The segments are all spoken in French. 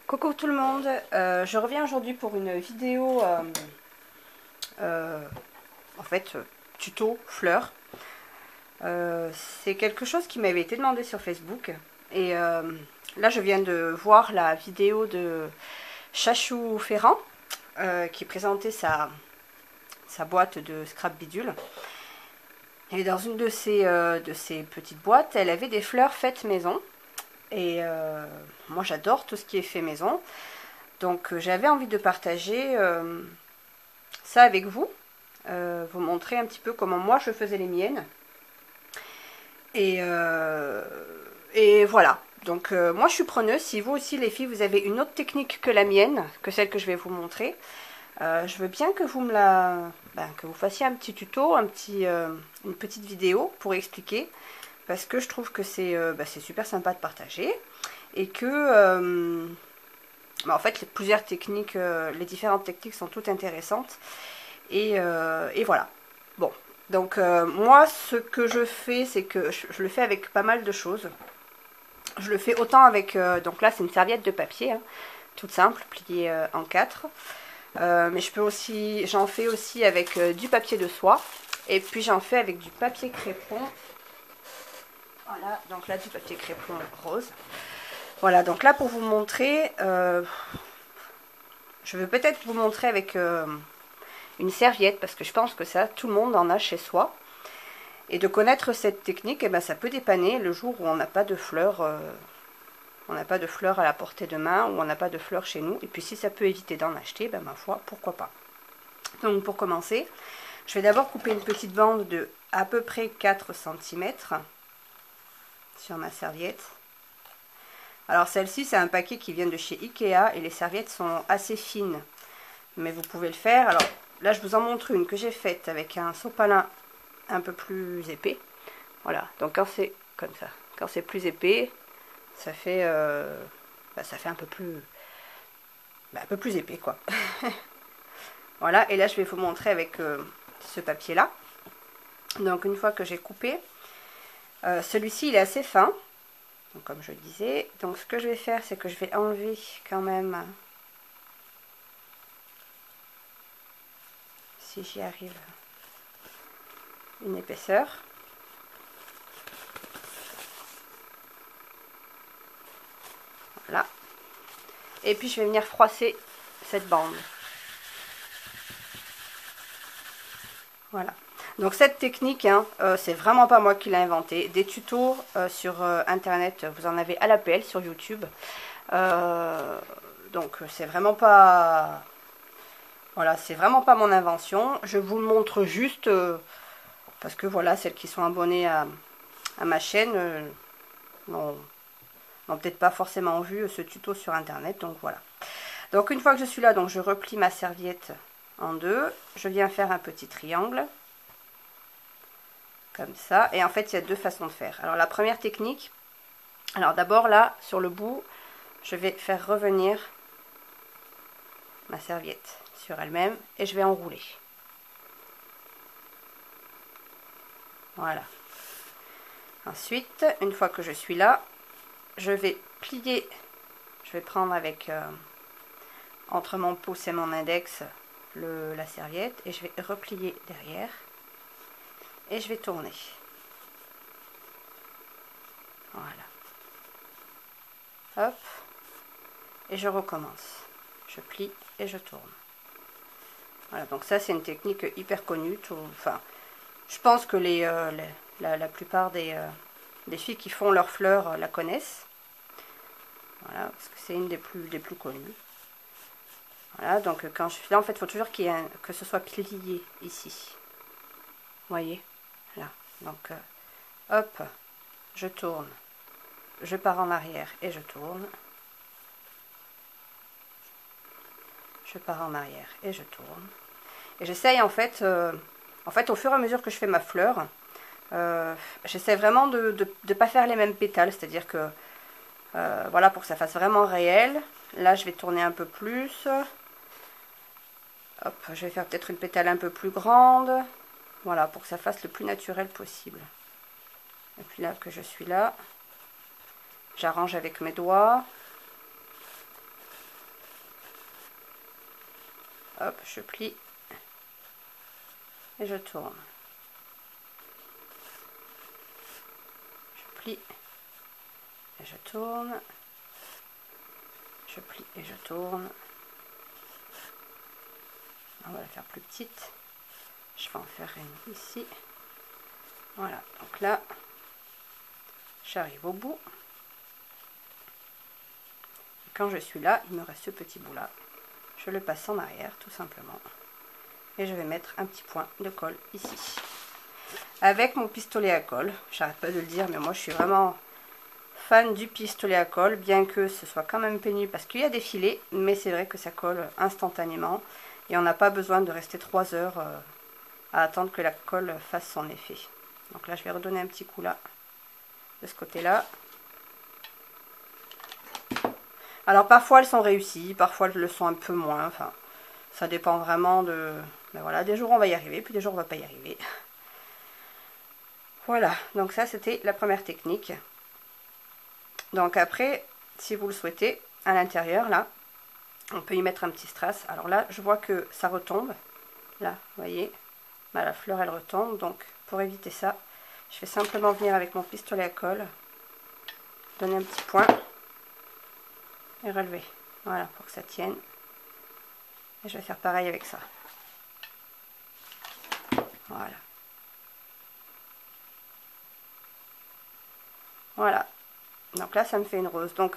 Coucou tout le monde, je reviens aujourd'hui pour une vidéo en fait tuto fleurs. C'est quelque chose qui m'avait été demandé sur Facebook et là je viens de voir la vidéo de Chachou Ferrand qui présentait sa boîte de scrap bidule. Et dans une de ces petites boîtes, elle avait des fleurs faites maison. Et moi j'adore tout ce qui est fait maison. Donc j'avais envie de partager ça avec vous. Vous montrer un petit peu comment moi je faisais les miennes. Et voilà. Donc moi je suis preneuse. Si vous aussi les filles vous avez une autre technique que la mienne, que celle que je vais vous montrer, je veux bien que vous que vous fassiez un petit tuto, une petite vidéo pour expliquer. Parce que je trouve que c'est super sympa de partager. Et que en fait plusieurs techniques, les différentes techniques sont toutes intéressantes. Et voilà. Bon. Donc moi ce que je fais, c'est que je le fais avec pas mal de choses. Je le fais autant avec, donc là c'est une serviette de papier, hein, toute simple, pliée en 4. Mais j'en fais aussi avec du papier de soie. Et puis j'en fais avec du papier crépon. Voilà, donc là du papier crépon rose. Voilà, donc là pour vous montrer, je vais peut-être vous montrer avec une serviette, parce que je pense que ça, tout le monde en a chez soi. Et de connaître cette technique, ça peut dépanner le jour où on n'a pas de fleurs, à la portée de main, ou on n'a pas de fleurs chez nous. Et puis si ça peut éviter d'en acheter, ma foi, pourquoi pas. Donc pour commencer, je vais d'abord couper une petite bande de à peu près 4 cm sur ma serviette. Alors celle-ci c'est un paquet qui vient de chez Ikea et les serviettes sont assez fines. Mais vous pouvez le faire. Alors là je vous en montre une que j'ai faite avec un sopalin un peu plus épais. Voilà, donc quand c'est comme ça, quand c'est plus épais, ça fait un peu plus épais quoi. Voilà, et là je vais vous montrer avec ce papier là. Donc une fois que j'ai coupé, celui-ci il est assez fin. Donc, comme je le disais, donc ce que je vais faire, c'est que je vais enlever quand même, si j'y arrive, une épaisseur. Voilà. Et puis je vais venir froisser cette bande. Voilà. Donc cette technique, hein, c'est vraiment pas moi qui l'ai inventée. Des tutos sur internet, vous en avez à l'appel sur YouTube. Donc c'est vraiment pas... Voilà, c'est vraiment pas mon invention. Je vous le montre juste parce que voilà, celles qui sont abonnées à ma chaîne n'ont peut-être pas forcément vu ce tuto sur internet. Donc voilà. Donc une fois que je suis là, donc je replie ma serviette en deux. Je viens faire un petit triangle. Comme ça, et en fait il y a deux façons de faire. Alors la première technique, alors d'abord là sur le bout je vais faire revenir ma serviette sur elle-même et je vais enrouler. Voilà. Ensuite, une fois que je suis là, je vais plier, je vais prendre avec entre mon pouce et mon index la serviette et je vais replier derrière. Et je vais tourner. Voilà. Hop. Et je recommence. Je plie et je tourne. Voilà, donc ça c'est une technique hyper connue. Enfin, je pense que la plupart des filles qui font leurs fleurs la connaissent. Voilà, parce que c'est une des plus connues. Voilà, donc quand je suis là, en fait, il faut toujours que ce soit plié ici. Vous voyez? Là. Donc, hop, je tourne, je pars en arrière et je tourne, je pars en arrière et je tourne. Et j'essaye en fait, au fur et à mesure que je fais ma fleur, j'essaie vraiment de ne pas faire les mêmes pétales, c'est-à-dire que, voilà, pour que ça fasse vraiment réel. Là, je vais tourner un peu plus. Hop, je vais faire peut-être une pétale un peu plus grande. Voilà, pour que ça fasse le plus naturel possible. Et puis là que je suis là, j'arrange avec mes doigts. hop, je plie et je tourne. Je plie et je tourne. Je plie et je tourne. On va la faire plus petite. Je vais en faire une ici. Voilà, donc là, j'arrive au bout. Et quand je suis là, il me reste ce petit bout là. Je le passe en arrière, tout simplement. Et je vais mettre un petit point de colle ici. Avec mon pistolet à colle. J'arrête pas de le dire, mais moi je suis vraiment fan du pistolet à colle, bien que ce soit quand même pénible parce qu'il y a des filets, mais c'est vrai que ça colle instantanément. Et on n'a pas besoin de rester 3 heures à attendre que la colle fasse son effet. Donc là, je vais redonner un petit coup là, de ce côté-là. Alors parfois elles sont réussies, parfois elles le sont un peu moins. Enfin, ça dépend vraiment de... Ben voilà, des jours on va y arriver, puis des jours on va pas y arriver. Voilà, donc ça c'était la première technique. Donc après, si vous le souhaitez, à l'intérieur là, on peut y mettre un petit strass. Alors là, je vois que ça retombe. Là, vous voyez, ben, la fleur elle retombe. Donc pour éviter ça, je vais simplement venir avec mon pistolet à colle, donner un petit point et relever. Voilà, pour que ça tienne. Et je vais faire pareil avec ça. Voilà. Voilà. Donc là, ça me fait une rose. Donc,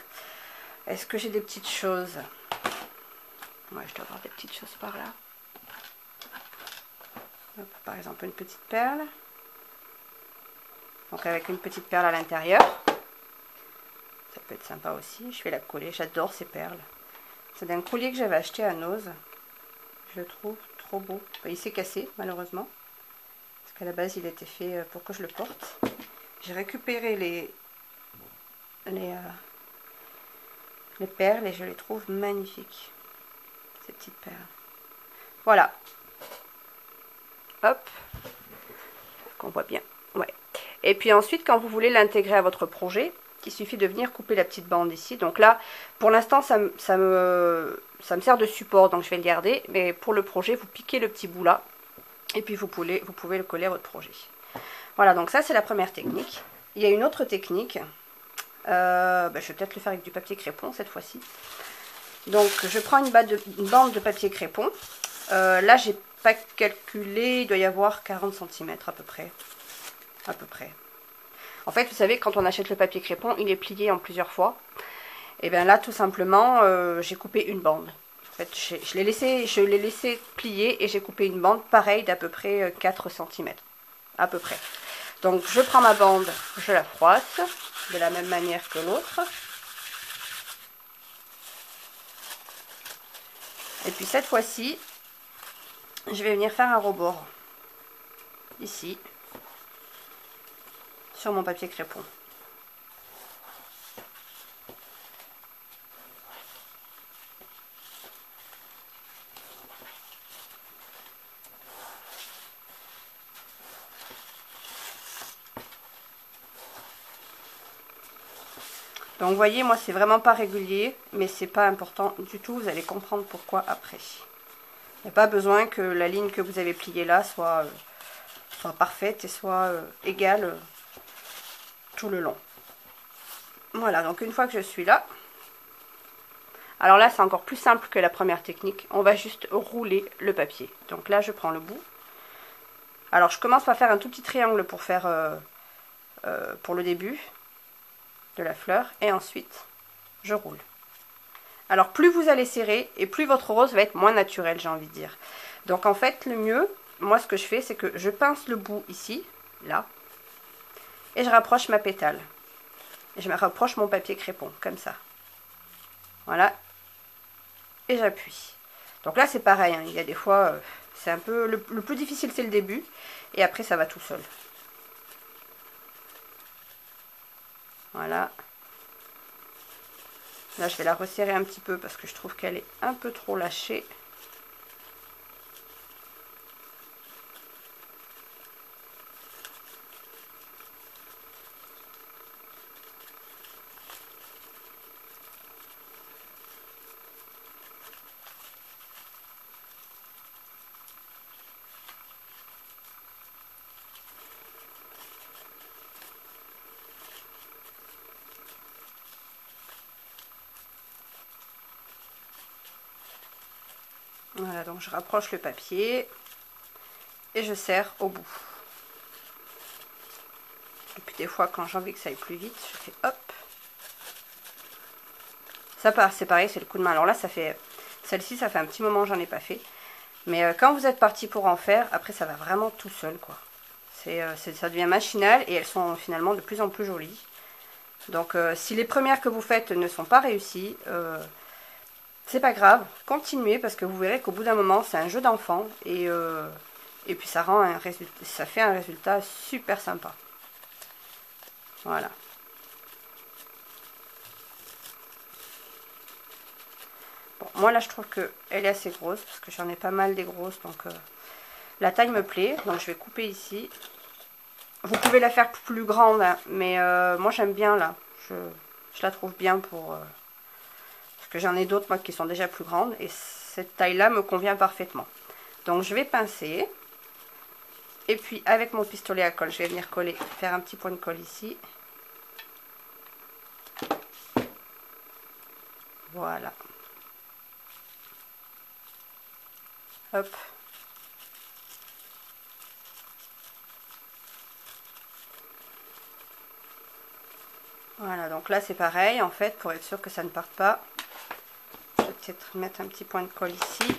est-ce que j'ai des petites choses? Ouais, je dois avoir des petites choses par là. Donc, par exemple, une petite perle. Donc, avec une petite perle à l'intérieur. Ça peut être sympa aussi. Je vais la coller. J'adore ces perles. C'est d'un collier que j'avais acheté à Noz. Je le trouve trop beau. Il s'est cassé, malheureusement. Parce qu'à la base, il était fait pour que je le porte. J'ai récupéré les perles et je les trouve magnifiques. Ces petites perles. Voilà. Hop. Qu'on voit bien. Ouais. Et puis ensuite, quand vous voulez l'intégrer à votre projet, il suffit de venir couper la petite bande ici. Donc là, pour l'instant, ça me sert de support, donc je vais le garder. Mais pour le projet, vous piquez le petit bout là. Et puis vous pouvez le coller à votre projet. Voilà, donc ça c'est la première technique. Il y a une autre technique. Je vais peut-être le faire avec du papier crépon cette fois-ci. Donc je prends une bande de papier crépon. Là j'ai pas calculé, il doit y avoir 40 cm à peu près. À peu près. En fait, vous savez, quand on achète le papier crépon, il est plié en plusieurs fois. Et bien là, tout simplement, j'ai coupé une bande. En fait, je l'ai laissé plier et j'ai coupé une bande pareille d'à peu près 4 cm. À peu près. Donc je prends ma bande, je la froisse de la même manière que l'autre. Et puis cette fois-ci, je vais venir faire un rebord. Ici. Sur mon papier crépon. Donc vous voyez, moi c'est vraiment pas régulier, mais c'est pas important du tout, vous allez comprendre pourquoi après. Il n'y a pas besoin que la ligne que vous avez pliée là soit parfaite et soit égale tout le long. Voilà, donc une fois que je suis là, alors là c'est encore plus simple que la première technique, on va juste rouler le papier. Donc là je prends le bout. Alors je commence par faire un tout petit triangle pour faire pour le début de la fleur et ensuite je roule. Alors plus vous allez serrer et plus votre rose va être moins naturelle, j'ai envie de dire. Donc en fait le mieux, moi ce que je fais c'est que je pince le bout ici, là, et je rapproche ma pétale. Et je me rapproche mon papier crépon, comme ça. Voilà. Et j'appuie. Donc là c'est pareil, hein, il y a des fois, c'est un peu, le plus difficile c'est le début, et après ça va tout seul. Voilà. Là, je vais la resserrer un petit peu parce que je trouve qu'elle est un peu trop lâchée. Voilà, donc je rapproche le papier et je serre au bout. Et puis des fois, quand j'ai envie que ça aille plus vite, je fais hop. Ça part, c'est pareil, c'est le coup de main. Alors là, ça fait... Celle-ci, ça fait un petit moment que j'en ai pas fait. Mais quand vous êtes parti pour en faire, après, ça va vraiment tout seul, quoi. Ça devient machinal et elles sont finalement de plus en plus jolies. Donc, si les premières que vous faites ne sont pas réussies, c'est pas grave. Continuez parce que vous verrez qu'au bout d'un moment, c'est un jeu d'enfant. Et puis, ça fait un résultat super sympa. Voilà. Bon, moi là je trouve qu'elle est assez grosse parce que j'en ai pas mal des grosses, donc la taille me plaît, donc je vais couper ici. Vous pouvez la faire plus grande, hein, mais moi j'aime bien là, je la trouve bien pour parce que j'en ai d'autres moi qui sont déjà plus grandes et cette taille là me convient parfaitement. Donc je vais pincer et puis avec mon pistolet à colle je vais venir coller, faire un petit point de colle ici. Voilà. Hop. Voilà, donc là c'est pareil en fait, pour être sûr que ça ne parte pas. Je vais peut-être mettre un petit point de colle ici.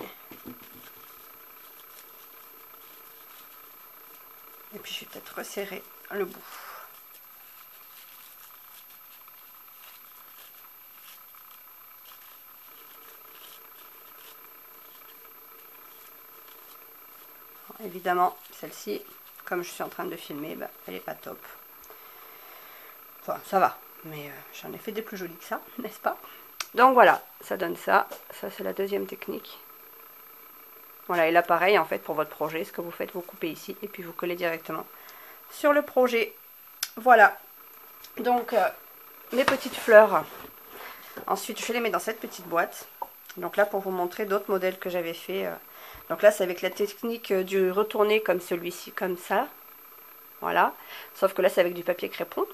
Et puis je vais peut-être resserrer le bout. Bon, évidemment, celle-ci, comme je suis en train de filmer, bah, elle n'est pas top. Enfin, ça va, mais j'en ai fait des plus jolies que ça, n'est-ce pas? Donc voilà, ça donne ça. Ça, c'est la deuxième technique. Voilà, et là, pareil, en fait, pour votre projet, ce que vous faites, vous coupez ici et puis vous collez directement sur le projet. Voilà. Donc, mes petites fleurs. Ensuite, je les mets dans cette petite boîte. Donc là, pour vous montrer d'autres modèles que j'avais fait. Donc là, c'est avec la technique du retourné comme celui-ci, comme ça. Voilà. Sauf que là, c'est avec du papier crépon.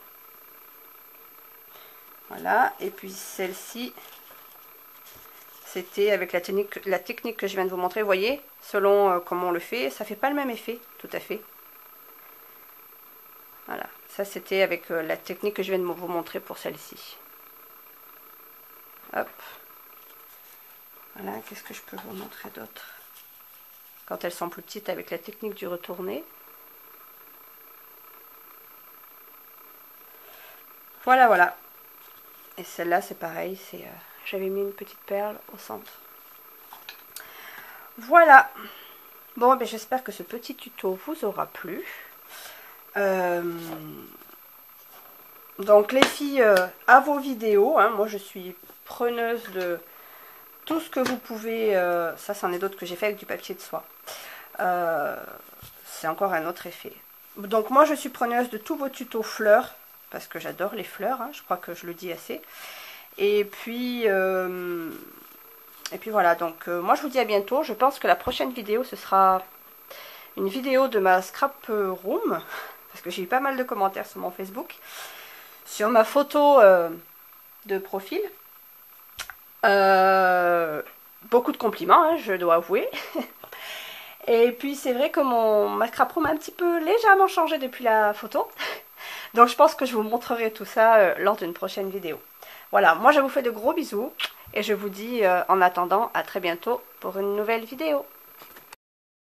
Voilà. Et puis celle-ci, c'était avec la technique que je viens de vous montrer. Vous voyez, selon comment on le fait, ça fait pas le même effet, tout à fait. Voilà. Ça, c'était avec la technique que je viens de vous montrer pour celle-ci. Hop. Voilà, qu'est-ce que je peux vous montrer d'autre? Quand elles sont plus petites avec la technique du retourné. Voilà, voilà. Et celle-là, c'est pareil, j'avais mis une petite perle au centre. Voilà. Bon, ben, j'espère que ce petit tuto vous aura plu. Donc les filles, à vos vidéos, hein, moi je suis preneuse de tout ce que vous pouvez, ça c'en est d'autres que j'ai fait avec du papier de soie. C'est encore un autre effet. Donc moi je suis preneuse de tous vos tutos fleurs, parce que j'adore les fleurs, hein, je crois que je le dis assez. Et puis voilà, donc moi je vous dis à bientôt. Je pense que la prochaine vidéo ce sera une vidéo de ma scrap room, parce que j'ai eu pas mal de commentaires sur mon Facebook, sur ma photo de profil. Beaucoup de compliments, hein, je dois avouer. Et puis c'est vrai que ma scrap room a un petit peu légèrement changé depuis la photo. Donc je pense que je vous montrerai tout ça lors d'une prochaine vidéo. Voilà, moi je vous fais de gros bisous et je vous dis en attendant à très bientôt pour une nouvelle vidéo.